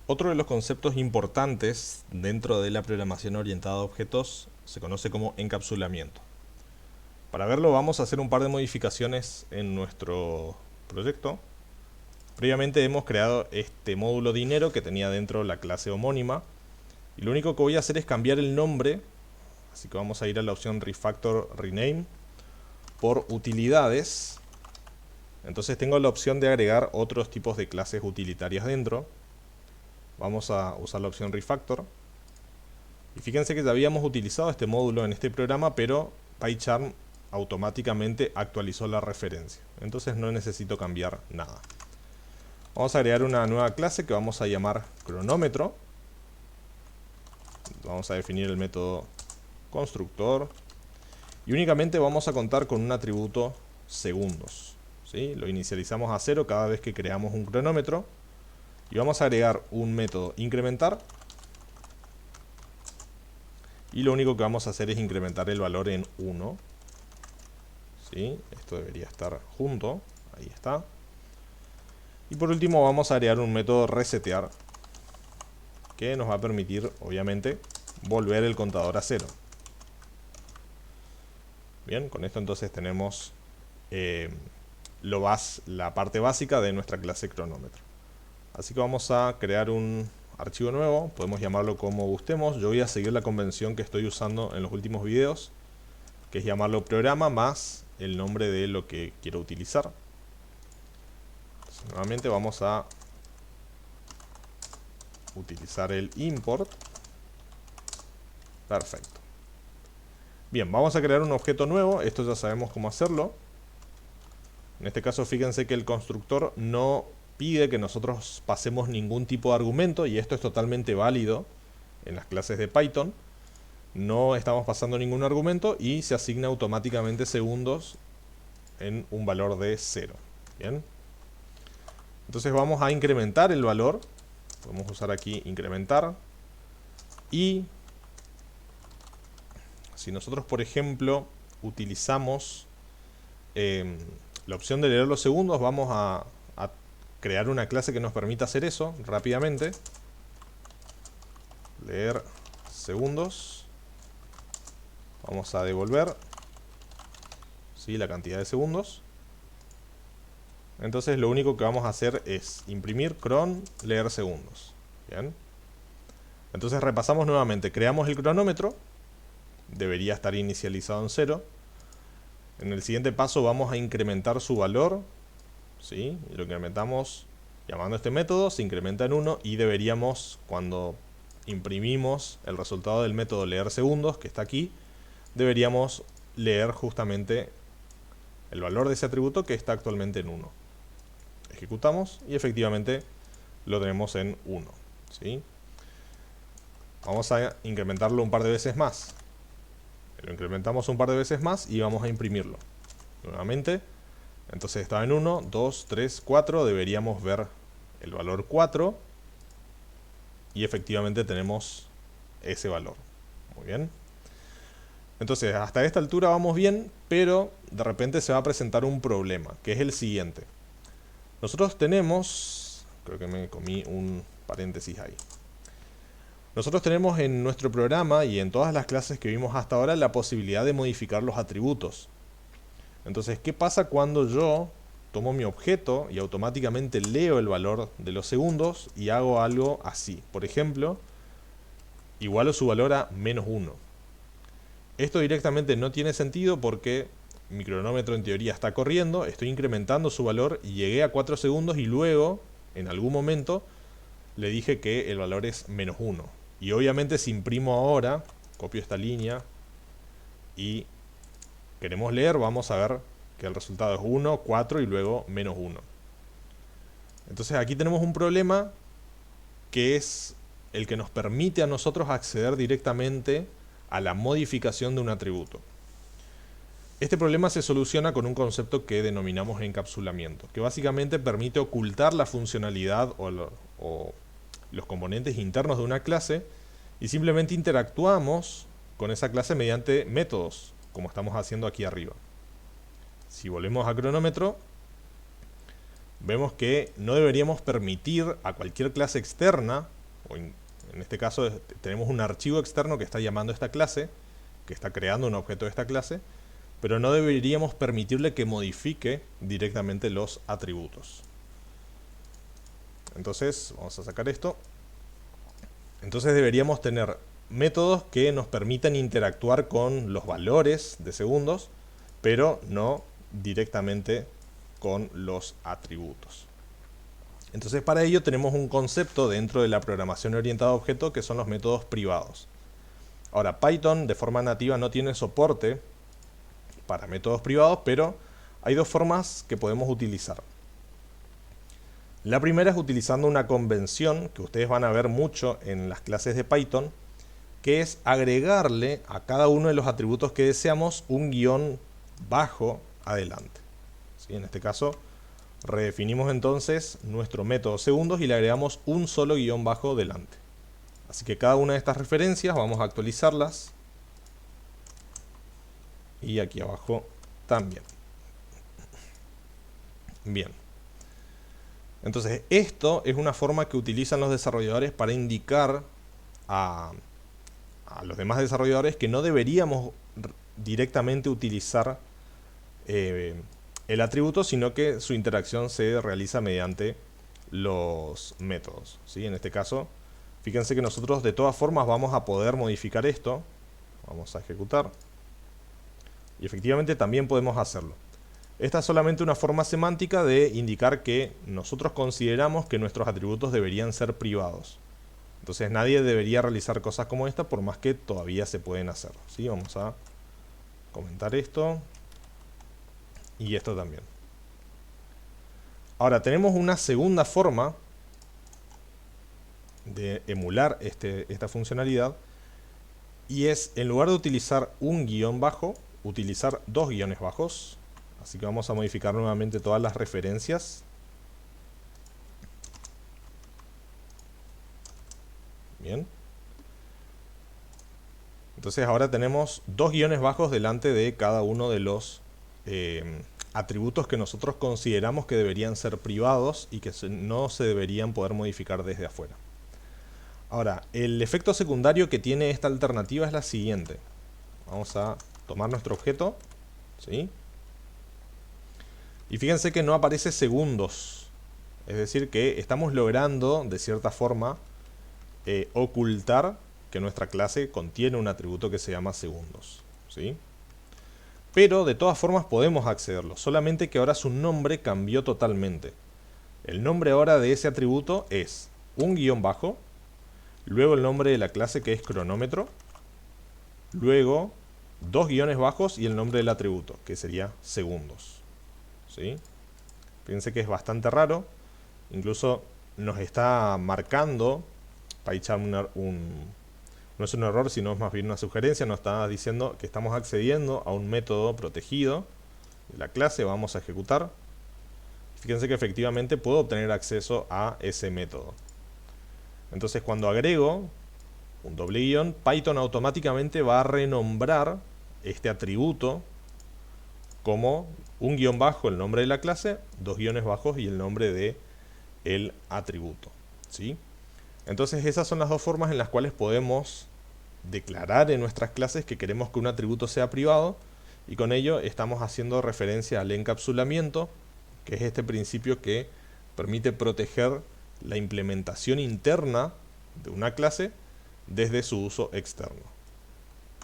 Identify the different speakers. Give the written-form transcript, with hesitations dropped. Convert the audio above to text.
Speaker 1: Otro de los conceptos importantes dentro de la programación orientada a objetos se conoce como encapsulamiento. Para verlo vamos a hacer un par de modificaciones en nuestro proyecto. Previamente hemos creado este módulo dinero que tenía dentro la clase homónima y lo único que voy a hacer es cambiar el nombre, así que vamos a ir a la opción Refactor Rename por utilidades. Entonces tengo la opción de agregar otros tipos de clases utilitarias dentro. Vamos a usar la opción Refactor. Y fíjense que ya habíamos utilizado este módulo en este programa, pero PyCharm automáticamente actualizó la referencia. Entonces no necesito cambiar nada. Vamos a agregar una nueva clase que vamos a llamar cronómetro. Vamos a definir el método constructor. Y únicamente vamos a contar con un atributo segundos. ¿Sí? Lo inicializamos a 0 cada vez que creamos un cronómetro. Y vamos a agregar un método incrementar. Y lo único que vamos a hacer es incrementar el valor en 1. ¿Sí? Esto debería estar junto. Ahí está. Y por último vamos a agregar un método resetear, que nos va a permitir, obviamente, volver el contador a 0. Bien, con esto entonces tenemos la parte básica de nuestra clase cronómetro. Así que vamos a crear un archivo nuevo, podemos llamarlo como gustemos. Yo voy a seguir la convención que estoy usando en los últimos videos, que es llamarlo programa más el nombre de lo que quiero utilizar. Entonces, nuevamente vamos a utilizar el import. Perfecto. Bien, vamos a crear un objeto nuevo. Esto ya sabemos cómo hacerlo. En este caso fíjense que el constructor no pide que nosotros pasemos ningún tipo de argumento, y esto es totalmente válido en las clases de Python. No estamos pasando ningún argumento y se asigna automáticamente segundos en un valor de 0. Bien. Entonces vamos a incrementar el valor. Podemos usar aquí incrementar. Y si nosotros, por ejemplo, utilizamos la opción de leer los segundos, vamos a crear una clase que nos permita hacer eso rápidamente. Leer segundos. Vamos a devolver, ¿sí?, la cantidad de segundos. Entonces lo único que vamos a hacer es imprimir cron leer segundos. Bien. Entonces repasamos nuevamente. Creamos el cronómetro. Debería estar inicializado en 0. En el siguiente paso vamos a incrementar su valor. ¿Sí? Y lo incrementamos llamando a este método. Se incrementa en 1 y deberíamos, cuando imprimimos el resultado del método leer segundos, que está aquí, deberíamos leer justamente el valor de ese atributo que está actualmente en 1. Ejecutamos y efectivamente lo tenemos en 1. ¿Sí? Vamos a incrementarlo un par de veces más. Lo incrementamos un par de veces más y vamos a imprimirlo nuevamente. Entonces estaba en 1, 2, 3, 4. Deberíamos ver el valor 4. Y efectivamente tenemos ese valor. Muy bien. Entonces hasta esta altura vamos bien, pero de repente se va a presentar un problema, que es el siguiente. Nosotros tenemos, creo que me comí un paréntesis ahí. Nosotros tenemos en nuestro programa y en todas las clases que vimos hasta ahora la posibilidad de modificar los atributos. Entonces, ¿qué pasa cuando yo tomo mi objeto y automáticamente leo el valor de los segundos y hago algo así? Por ejemplo, igualo su valor a -1. Esto directamente no tiene sentido porque mi cronómetro en teoría está corriendo, estoy incrementando su valor y llegué a 4 segundos y luego, en algún momento, le dije que el valor es -1. Y obviamente si imprimo ahora, copio esta línea y queremos leer, vamos a ver que el resultado es 1, 4 y luego -1. Entonces aquí tenemos un problema que es el que nos permite a nosotros acceder directamente a la modificación de un atributo. Este problema se soluciona con un concepto que denominamos encapsulamiento, que básicamente permite ocultar la funcionalidad o los componentes internos de una clase y simplemente interactuamos con esa clase mediante métodos, como estamos haciendo aquí arriba. Si volvemos a cronómetro, vemos que no deberíamos permitir a cualquier clase externa en este caso tenemos un archivo externo que está llamando a esta clase, que está creando un objeto de esta clase, pero no deberíamos permitirle que modifique directamente los atributos. Entonces, vamos a sacar esto. Entonces deberíamos tener métodos que nos permitan interactuar con los valores de segundos, pero no directamente con los atributos. Entonces para ello tenemos un concepto dentro de la programación orientada a objetos que son los métodos privados. Ahora, Python de forma nativa no tiene soporte para métodos privados, pero hay dos formas que podemos utilizar. La primera es utilizando una convención que ustedes van a ver mucho en las clases de Python, que es agregarle a cada uno de los atributos que deseamos un guión bajo adelante. ¿Sí? En este caso, redefinimos entonces nuestro método segundos y le agregamos un solo guión bajo delante. Así que cada una de estas referencias vamos a actualizarlas. Y aquí abajo también. Bien. Entonces, esto es una forma que utilizan los desarrolladores para indicar a los demás desarrolladores que no deberíamos directamente utilizar el atributo, sino que su interacción se realiza mediante los métodos, ¿sí? En este caso, fíjense que nosotros de todas formas vamos a poder modificar esto. Vamos a ejecutar. Y efectivamente también podemos hacerlo. Esta es solamente una forma semántica de indicar que nosotros consideramos que nuestros atributos deberían ser privados. Entonces nadie debería realizar cosas como esta, por más que todavía se pueden hacer, ¿sí? Vamos a comentar esto. Y esto también. Ahora tenemos una segunda forma de emular esta funcionalidad. Y es, en lugar de utilizar un guión bajo, utilizar dos guiones bajos. Así que vamos a modificar nuevamente todas las referencias. Bien. Entonces ahora tenemos dos guiones bajos delante de cada uno de los atributos que nosotros consideramos que deberían ser privados y que no se deberían poder modificar desde afuera. Ahora, el efecto secundario que tiene esta alternativa es la siguiente. Vamos a tomar nuestro objeto, ¿sí? Y fíjense que no aparece segundos. Es decir, que estamos logrando, de cierta forma, ocultar que nuestra clase contiene un atributo que se llama segundos, ¿sí? Pero de todas formas podemos accederlo, solamente que ahora su nombre cambió totalmente. El nombre ahora de ese atributo es un guión bajo, luego el nombre de la clase que es cronómetro, luego dos guiones bajos y el nombre del atributo, que sería segundos, ¿sí? Fíjense que es bastante raro, incluso nos está marcando, PyCharm no es un error, sino es más bien una sugerencia, nos está diciendo que estamos accediendo a un método protegido de la clase. Vamos a ejecutar. Fíjense que efectivamente puedo obtener acceso a ese método. Entonces cuando agrego un doble guión, Python automáticamente va a renombrar este atributo como un guión bajo, el nombre de la clase, dos guiones bajos y el nombre de el atributo, ¿sí? Entonces esas son las dos formas en las cuales podemos declarar en nuestras clases que queremos que un atributo sea privado, y con ello estamos haciendo referencia al encapsulamiento, que es este principio que permite proteger la implementación interna de una clase desde su uso externo.